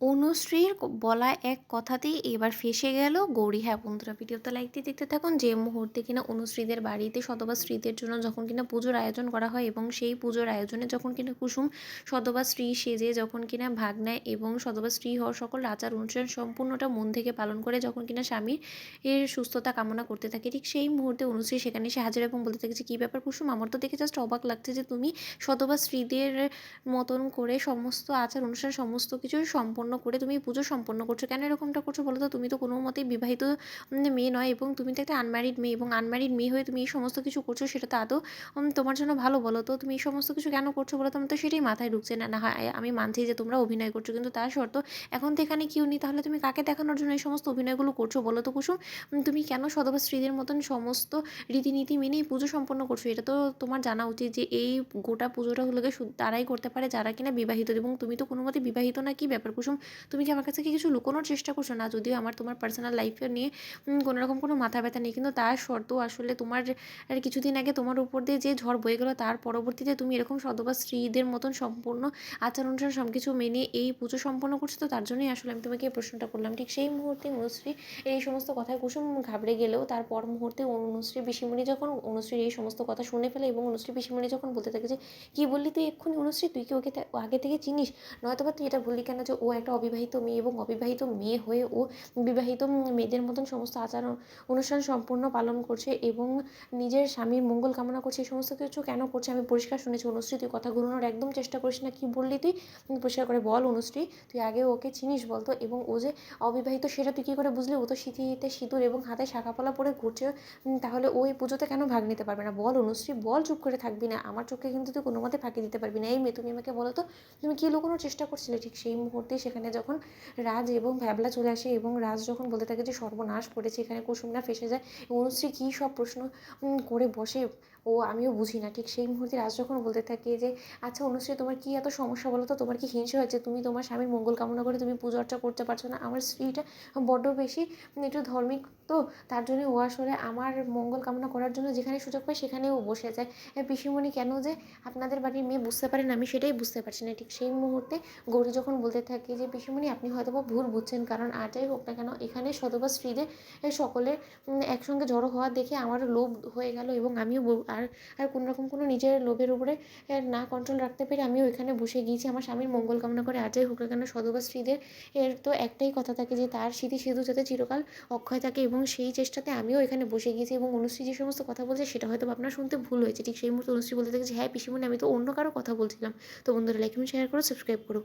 অনুশ্রীর বলা এক কথাতেই এবার ফেঁসে গেল গৌরী। হ্যাঁ বন্ধুরা, ভিডিওতে লাইক দিয়ে দেখতে থাকুন। যে মুহূর্তে কিনা অনুশ্রীদের বাড়িতে শতভাগ স্ত্রীদের জন্য যখন কিনা পুজোর আয়োজন করা হয় এবং সেই পুজোর আয়োজনে যখন কিনা কুসুম শতভাগ স্ত্রী সেজে যখন কিনা ভাগ নেয় এবং শতভাগ স্ত্রী হওয়ার সকল আচার অনুষ্ঠান সম্পূর্ণটা মন থেকে পালন করে যখন কিনা স্বামীর এর সুস্থতা কামনা করতে থাকে, ঠিক সেই মুহূর্তে অনুশ্রী সেখানে এসে হাজির এবং বলতে থাকে যে কী ব্যাপার কুসুম, আমার তো দেখে জাস্ট অবাক লাগছে যে তুমি শতভাগ স্ত্রীদের মতন করে সমস্ত আচার অনুষ্ঠান সমস্ত কিছু সম্পন্ন করে তুমি পুজো সম্পন্ন করছো। কেন এরকমটা করছো বলো তো? তুমি তো কোনো মতেই বিবাহিত মেয়ে নয় এবং তুমি তো একটা আনম্যারিড মেয়ে, এবং আনম্যারিড মেয়ে হয়ে তুমি এই সমস্ত কিছু করছো, সেটা তো আদৌ তোমার জন্য ভালো বলো তো? তুমি এই সমস্ত কিছু কেন করছো বলো তো? আমার তো সেটাই মাথায় ঢুকছে না। না হয় আমি মানছি যে তোমরা অভিনয় করছো, কিন্তু তার শর্ত এখন তো এখানে কেউ নেই, তাহলে তুমি কাকে দেখানোর জন্য এই সমস্ত অভিনয়গুলো করছো বলো তো কুসুম? তুমি কেন সধবা স্ত্রীদের মতন সমস্ত রীতিনীতি মেনেই পুজো সম্পন্ন করছো? এটা তো তোমার জানা উচিত যে এই গোটা পুজোটা হলো গিয়ে তারাই করতে পারে যারা কিনা বিবাহিত, এবং তুমি তো কোনো মতে বিবাহিত না। কি ব্যাপার কুসুম, তুমি কি আমার কাছে কি কিছু লুকোনোর চেষ্টা করছো? না, যদিও আমার তোমার পার্সোনাল লাইফে নিয়ে কোনো রকম কোনো মাথা ব্যথা নেই, কিন্তু তার শর্ত আসলে তোমার আর কিছুদিন আগে তোমার উপর দিয়ে যে ঝড় বয়ে গেলো তার পরবর্তীতে তুমি এরকম সধবা স্ত্রীদের মতন সম্পূর্ণ আচার অনুষ্ঠান সব কিছু মেনে এই পুজো সম্পন্ন করছো। তো তার জন্যই আসলে আমি তোমাকে এই প্রশ্নটা করলাম। ঠিক সেই মুহূর্তে অনুশ্রী এই সমস্ত কথায় কুসুম ঘাবড়ে গেলেও তার পর মুহূর্তে অনুশ্রী পিসিমণি যখন অনুশ্রীর এই সমস্ত কথা শুনে ফেলে এবং অনুশ্রী পিসিমণি যখন বলতে থাকে যে কী বললি তুই এক্ষুনি অনুশ্রী, তুই কি ওকে আগে থেকে চিনিস? নয়তোবা তুই এটা বললি কেন যে ও একটা অবিবাহিত মেয়ে, এবং অবিবাহিত মেয়ে হয়ে ও বিবাহিত মেয়েদের মতন সমস্ত আচার অনুষ্ঠান সম্পূর্ণ পালন করছে এবং নিজের স্বামীর মঙ্গল কামনা করছে, এই সমস্ত কিছু কেন করছে? আমি পরিষ্কার শুনেছি অনুশ্রী, তুই কথা ঘুরানোর একদম চেষ্টা করিস না। কি বললি তুই? পরিষ্কার করে বল অনুশ্রী, তুই আগে ওকে চিনিস বলতো? এবং ও যে অবিবাহিত সেটা তুই কী করে বুঝলি? ও তো সিঁথিতে সিঁদুর এবং হাতে শাঁখাপলা পরে ঘুরছে, তাহলে ওই পুজোতে কেন ভাগ নিতে পারবে না? বল অনুশ্রী বল, চুপ করে থাকবি না। আমার চোখে কিন্তু তুই কোনো মতে ফাঁকি দিতে পারবি না। এই মেয়ে, তুমি আমাকে বলো তো তুমি কী লুকোনোর চেষ্টা করছিলে? ঠিক সেই মুহূর্তে সেখানে যখন রাজ এবং ভ্যাবলা চলে আসে এবং রাজ যখন বলতে থাকে যে সর্বনাশ করেছে, এখানে কুসুম না ফেসে যায়, অনুশ্রী কী সব প্রশ্ন করে বসে, ও আমিও বুঝি না। ঠিক সেই মুহূর্তে রাজ যখন বলতে থাকে যে আচ্ছা অনুশ্রী, তোমার কি এত সমস্যা বলো তো? তোমার কি হিংসা হয়েছে? তুমি তোমার স্বামীর মঙ্গল কামনা করে তুমি পুজো অর্চা করতে পারছো না? আমার স্ত্রীটা বড্ড বেশি একটু ধার্মিক, তো তার জন্য ও আসলে আমার মঙ্গল কামনা করার জন্য যেখানে সুযোগ পায় সেখানেও বসে যায়। পিসিমণি কেন যে আপনাদের বাড়ির মেয়ে বুঝতে পারেন আমি সেটাই বুঝতে পারছি না। ঠিক সেই মুহূর্তে গৌরী যখন বলতে থাকে যে পিসিমণি আপনি হয়তো বা ভুল বুঝছেন, কারণ আর যাই হোক না কেন এখানে সধবা স্ত্রীদের সকলের একসঙ্গে জড়ো হওয়া দেখে আমারও লোভ হয়ে গেল, এবং আমিও আর আর কোনো রকম কোনো নিজের লোভের উপরে না কন্ট্রোল রাখতে পেরে আমিও এখানে বসে গিয়েছি আমার স্বামীর মঙ্গল কামনা করে। আর যাই হোক না কেন সধবা স্ত্রীদের এর তো একটাই কথা থাকে যে তার স্মৃতি সেতু যাতে চিরকাল অক্ষয় থাকে, এবং সেই চেষ্টাতে আমিও এখানে বসে গিয়েছি। এবং অনুশ্রী যে সমস্ত কথা বলছে সেটা হয়তো আপনার শুনতে ভুল হয়েছে। ঠিক সেই মুহূর্তে অনুশ্রী বলতে থাকে যে হ্যাঁ পিসিমণি, আমি তো অন্য কারো কথা বলছিলাম। তো বন্ধুরা লাইক এবং শেয়ার করো, সাবস্ক্রাইব করো।